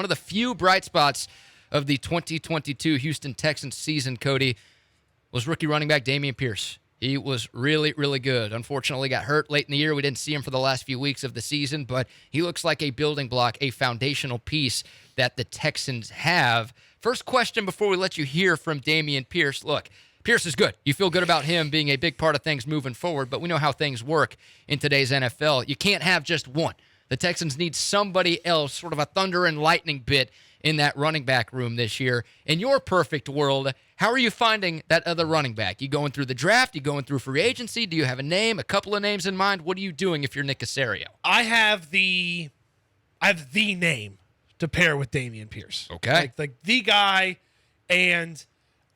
One of the few bright spots of the 2022 Houston Texans season, Cody, was rookie running back Dameon Pierce. He was really, really good. Unfortunately, got hurt late in the year. We didn't see him for the last few weeks of the season, but he looks like a building block, a foundational piece that the Texans have. First question before we let you hear from Dameon Pierce. Look, Pierce is good. You feel good about him being a big part of things moving forward, but we know how things work in today's NFL. You can't have just one. The Texans need somebody else, sort of a thunder and lightning bit in that running back room this year. In your perfect world, how are you finding that other running back? You going through the draft? You going through free agency? Do you have a name, a couple of names in mind? What are you doing if you're Nick Caserio? I have the name to pair with Dameon Pierce. Okay. Like the guy, and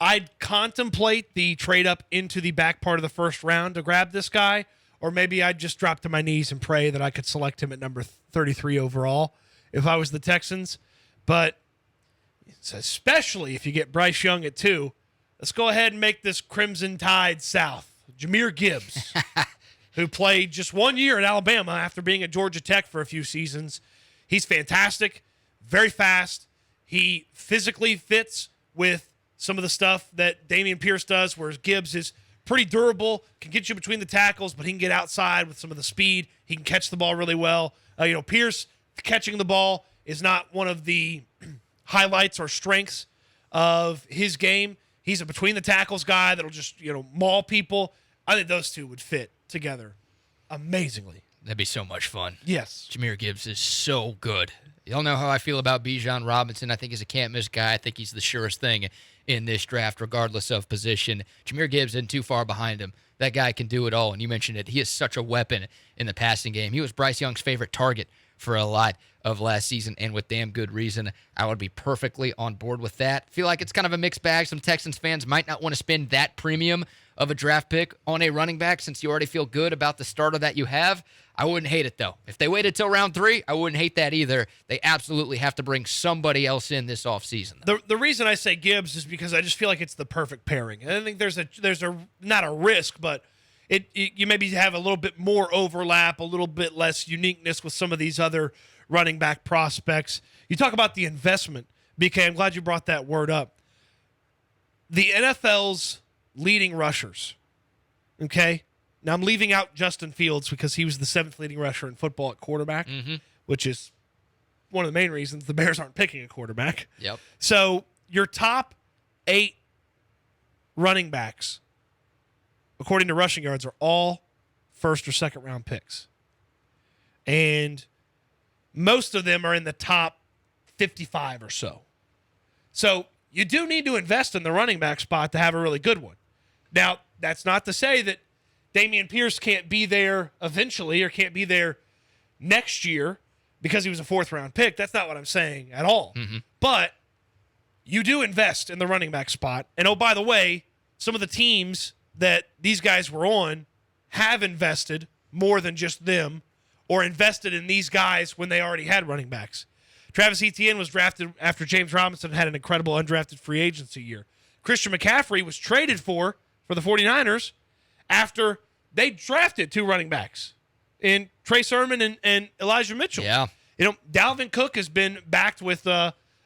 I'd contemplate the trade up into the back part of the first round to grab this guy, or maybe I'd just drop to my knees and pray that I could select him at number 33 overall if I was the Texans. But especially if you get Bryce Young at 2, let's go ahead and make this Crimson Tide South. Jahmyr Gibbs, who played just 1 year at Alabama after being at Georgia Tech for a few seasons. He's fantastic, very fast. He physically fits with some of the stuff that Dameon Pierce does, whereas Gibbs is pretty durable, can get you between the tackles, but he can get outside with some of the speed. He can catch the ball really well. Pierce catching the ball is not one of the highlights or strengths of his game. He's a between the tackles guy that'll just, maul people. I think those two would fit together amazingly. That'd be so much fun. Yes. Jahmyr Gibbs is so good. Y'all know how I feel about Bijan Robinson. I think he's a can't-miss guy. I think he's the surest thing in this draft, regardless of position. Jahmyr Gibbs isn't too far behind him. That guy can do it all, and you mentioned it. He is such a weapon in the passing game. He was Bryce Young's favorite target for a lot of last season, and with damn good reason. I would be perfectly on board with that. Feel like it's kind of a mixed bag. Some Texans fans might not want to spend that premium of a draft pick on a running back since you already feel good about the starter that you have. I wouldn't hate it, though. If they waited till round 3, I wouldn't hate that either. They absolutely have to bring somebody else in this offseason. The reason I say Gibbs is because I just feel like it's the perfect pairing. And I think there's a not a risk, but you maybe have a little bit more overlap, a little bit less uniqueness with some of these other running back prospects. You talk about the investment, BK. I'm glad you brought that word up. The NFL's leading rushers, okay? Now, I'm leaving out Justin Fields because he was the 7th leading rusher in football at quarterback, which is one of the main reasons the Bears aren't picking a quarterback. Yep. So your top 8 running backs, according to rushing yards, are all first or second round picks. And most of them are in the top 55 or so. So you do need to invest in the running back spot to have a really good one. Now, that's not to say that Dameon Pierce can't be there eventually or can't be there next year because he was a 4th-round pick. That's not what I'm saying at all. But you do invest in the running back spot. And, oh, by the way, some of the teams that these guys were on have invested more than just them or invested in these guys when they already had running backs. Travis Etienne was drafted after James Robinson had an incredible undrafted free agency year. Christian McCaffrey was traded for the 49ers after they drafted 2 running backs in Trey Sermon and Elijah Mitchell. Yeah. Dalvin Cook has been backed with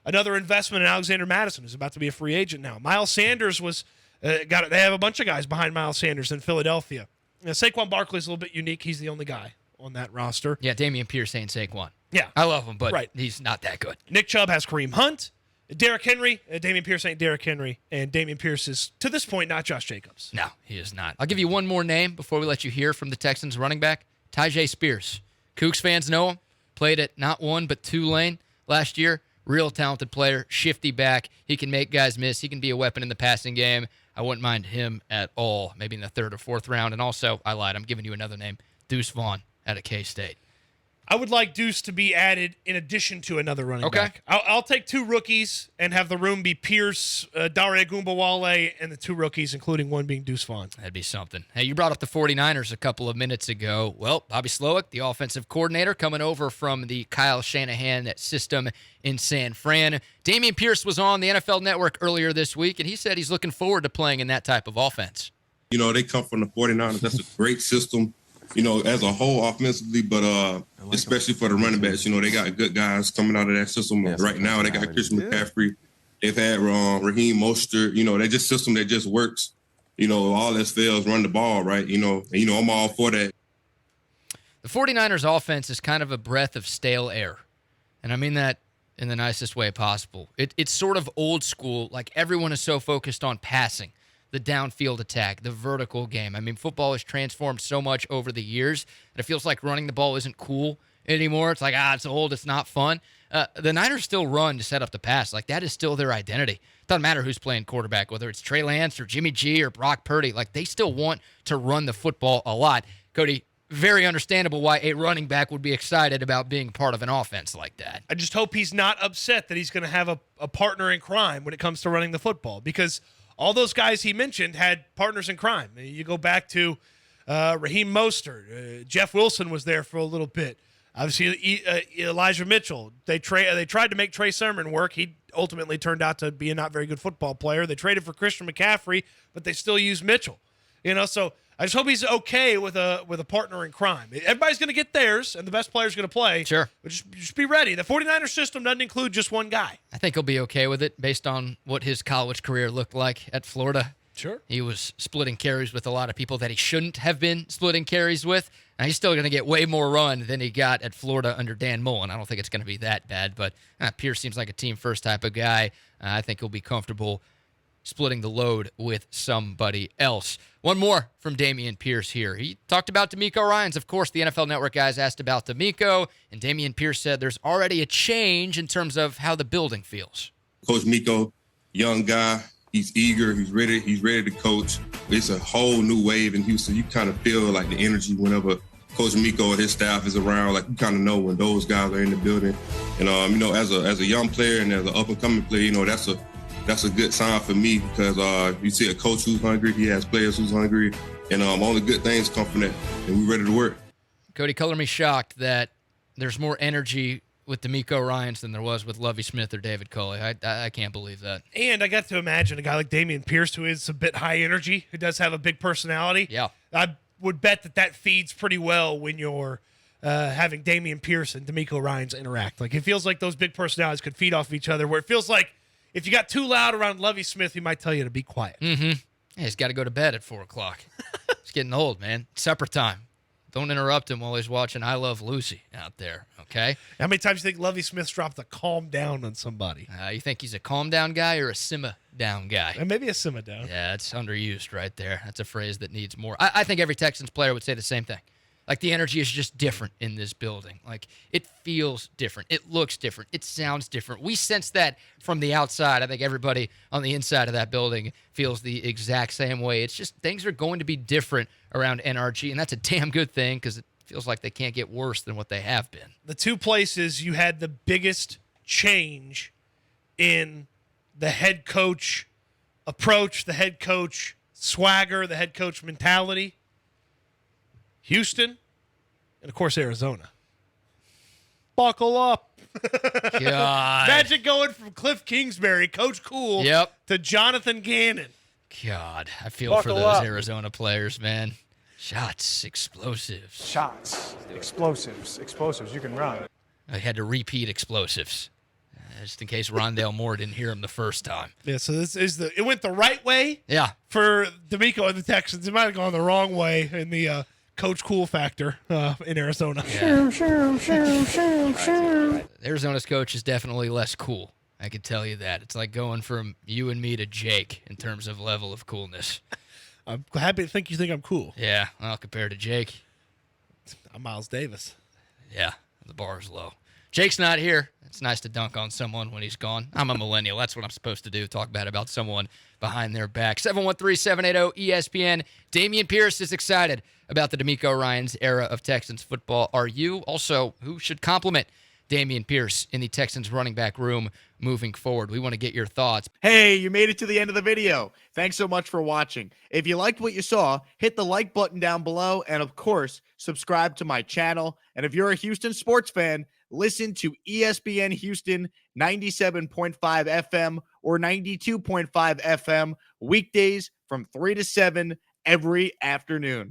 another investment in Alexander Madison, who's about to be a free agent now. Miles Sanders was they have a bunch of guys behind Miles Sanders in Philadelphia. Now, Saquon Barkley's a little bit unique. He's the only guy on that roster. Yeah, Dameon Pierce ain't Saquon. Yeah. I love him, but he's not that good. Nick Chubb has Kareem Hunt. Derrick Henry. Dameon Pierce ain't Derrick Henry. And Dameon Pierce is, to this point, not Josh Jacobs. No, he is not. I'll give you one more name before we let you hear from the Texans running back, Tyjae Spears. Cougs fans know him. Played at not 1 but 2 lane last year. Real talented player, shifty back. He can make guys miss. He can be a weapon in the passing game. I wouldn't mind him at all, maybe in the 3rd or 4th round. And also, I lied. I'm giving you another name, Deuce Vaughn out of K-State. I would like Deuce to be added in addition to another running back. I'll take 2 rookies and have the room be Pierce, Dare Gumbawale, and the 2 rookies, including one being Deuce Vaughn. That'd be something. Hey, you brought up the 49ers a couple of minutes ago. Well, Bobby Slowick, the offensive coordinator, coming over from the Kyle Shanahan system in San Fran. Dameon Pierce was on the NFL Network earlier this week, and he said he's looking forward to playing in that type of offense. They come from the 49ers. That's a great system. as a whole offensively, but especially for the running backs, they got good guys coming out of that system. Right now, they got Christian McCaffrey. They've had Raheem Mostert. They just system that just works. All else fails, run the ball, right? And I'm all for that. The 49ers offense is kind of a breath of stale air. And I mean that in the nicest way possible. It's sort of old school. Like, everyone is so focused on passing, the downfield attack, the vertical game. I mean, football has transformed so much over the years that it feels like running the ball isn't cool anymore. It's like, it's old, it's not fun. The Niners still run to set up the pass. Like, that is still their identity. Doesn't matter who's playing quarterback, whether it's Trey Lance or Jimmy G or Brock Purdy. Like, they still want to run the football a lot. Cody, very understandable why a running back would be excited about being part of an offense like that. I just hope he's not upset that he's going to have a partner in crime when it comes to running the football, because all those guys he mentioned had partners in crime. You go back to Raheem Mostert. Jeff Wilson was there for a little bit. Obviously, Elijah Mitchell. They tried to make Trey Sermon work. He ultimately turned out to be a not very good football player. They traded for Christian McCaffrey, but they still use Mitchell. So I just hope he's okay with a partner in crime. Everybody's going to get theirs, and the best player's going to play. Sure. But just be ready. The 49ers system doesn't include just one guy. I think he'll be okay with it based on what his college career looked like at Florida. Sure. He was splitting carries with a lot of people that he shouldn't have been splitting carries with. Now, he's still going to get way more run than he got at Florida under Dan Mullen. I don't think it's going to be that bad, but Pierce seems like a team-first type of guy. I think he'll be comfortable splitting the load with somebody else. One more from Dameon Pierce here. He talked about D'Amico Ryans. Of course, the NFL Network guys asked about D'Amico, and Dameon Pierce said there's already a change in terms of how the building feels. Coach Miko, young guy, he's eager, he's ready to coach. It's a whole new wave in Houston. You kind of feel like the energy whenever Coach Miko and his staff is around. Like, you kind of know when those guys are in the building. And as a young player and as an up and coming player, that's a good sign for me, because you see a coach who's hungry, he has players who's hungry, and only good things come from that, and we're ready to work. Cody, color me shocked that there's more energy with D'Amico Ryans than there was with Lovie Smith or David Culley. I can't believe that. And I got to imagine a guy like Dameon Pierce, who is a bit high energy, who does have a big personality. Yeah. I would bet that feeds pretty well when you're having Dameon Pierce and D'Amico Ryans interact. Like, it feels like those big personalities could feed off each other, where it feels like if you got too loud around Lovie Smith, he might tell you to be quiet. Mm-hmm. Yeah, he's got to go to bed at 4 o'clock. He's getting old, man. Supper time. Don't interrupt him while he's watching I Love Lucy out there, okay? How many times do you think Lovie Smith's dropped a calm down on somebody? You think he's a calm down guy or a simmer down guy? And maybe a simmer down. Yeah, it's underused right there. That's a phrase that needs more. I think every Texans player would say the same thing. Like, the energy is just different in this building. Like, it feels different. It looks different. It sounds different. We sense that from the outside. I think everybody on the inside of that building feels the exact same way. It's just things are going to be different around NRG, and that's a damn good thing, because it feels like they can't get worse than what they have been. The two places you had the biggest change in the head coach approach, the head coach swagger, the head coach mentality: Houston, and, of course, Arizona. Buckle up. God. Imagine going from Cliff Kingsbury, Coach Cool, to Jonathan Gannon. God, I feel for those Arizona players, man. Shots, explosives. Shots, explosives. You can run. I had to repeat explosives, just in case Rondale Moore didn't hear him the first time. Yeah, so it went the right way. Yeah. For D'Amico and the Texans. It might have gone the wrong way in the Coach Cool factor in Arizona. Yeah. Arizona's coach is definitely less cool. I can tell you that. It's like going from you and me to Jake in terms of level of coolness. I'm happy to think you think I'm cool. Yeah, well, compared to Jake, I'm Miles Davis. Yeah, the bar is low. Jake's not here. It's nice to dunk on someone when he's gone. I'm a millennial. That's what I'm supposed to do, talk bad about someone behind their back. 713-780-ESPN. Dameon Pierce is excited about the D'Amico Ryans era of Texans football. Are you? Also, who should compliment Dameon Pierce in the Texans running back room moving forward? We want to get your thoughts. Hey, you made it to the end of the video. Thanks so much for watching. If you liked what you saw, hit the like button down below, and of course, subscribe to my channel. And if you're a Houston sports fan, listen to ESPN Houston 97.5 FM or 92.5 FM weekdays from 3 to 7 every afternoon.